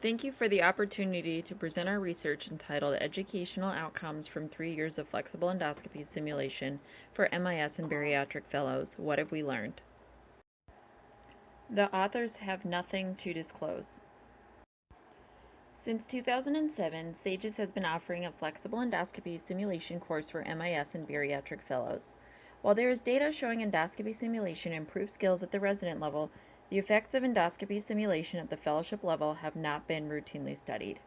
Thank you for the opportunity to present our research entitled Educational Outcomes from 3 Years of Flexible Endoscopy Simulation for MIS and Bariatric Fellows. What have we learned? The authors have nothing to disclose. Since 2007, SAGES has been offering a flexible endoscopy simulation course for MIS and Bariatric Fellows. While there is data showing endoscopy simulation improves skills at the resident level, the effects of endoscopy simulation at the fellowship level have not been routinely studied.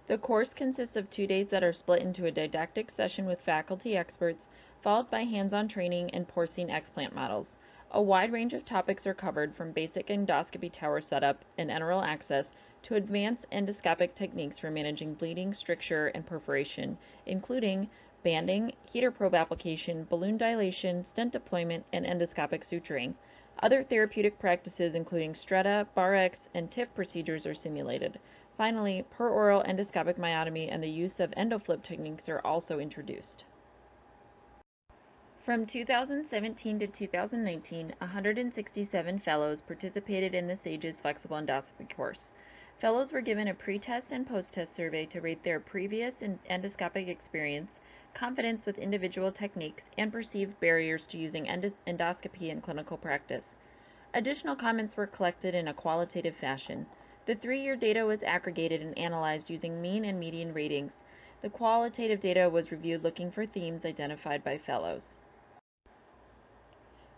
The course consists of 2 days that are split into a didactic session with faculty experts, followed by hands-on training and porcine explant models. A wide range of topics are covered, from basic endoscopy tower setup and enteral access to advanced endoscopic techniques for managing bleeding, stricture, and perforation, including banding, heater probe application, balloon dilation, stent deployment, and endoscopic suturing. Other therapeutic practices, including stretta, Bar-X, and TIF procedures, are simulated. Finally, per-oral endoscopic myotomy and the use of endoflip techniques are also introduced. From 2017 to 2019, 167 fellows participated in the SAGES Flexible Endoscopy course. Fellows were given a pre-test and post-test survey to rate their previous endoscopic experience, confidence with individual techniques, and perceived barriers to using endoscopy in clinical practice. Additional comments were collected in a qualitative fashion. The 3-year data was aggregated and analyzed using mean and median ratings. The qualitative data was reviewed looking for themes identified by fellows.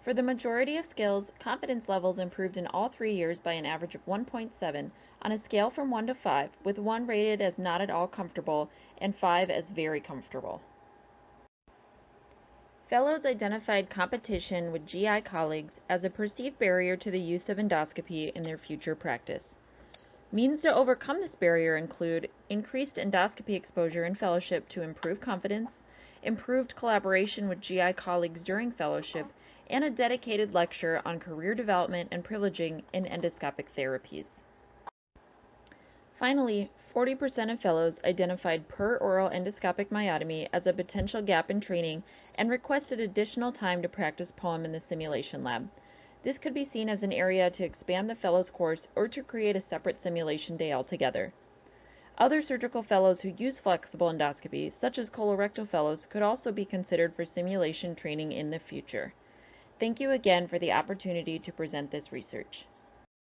For the majority of skills, confidence levels improved in all 3 years by an average of 1.7 on a scale from 1 to 5, with 1 rated as not at all comfortable and 5 as very comfortable. Fellows identified competition with GI colleagues as a perceived barrier to the use of endoscopy in their future practice. Means to overcome this barrier include increased endoscopy exposure in fellowship to improve confidence, improved collaboration with GI colleagues during fellowship, and a dedicated lecture on career development and privileging in endoscopic therapies. Finally, 40% of fellows identified per-oral endoscopic myotomy as a potential gap in training and requested additional time to practice POEM in the simulation lab. This could be seen as an area to expand the fellows course or to create a separate simulation day altogether. Other surgical fellows who use flexible endoscopy, such as colorectal fellows, could also be considered for simulation training in the future. Thank you again for the opportunity to present this research.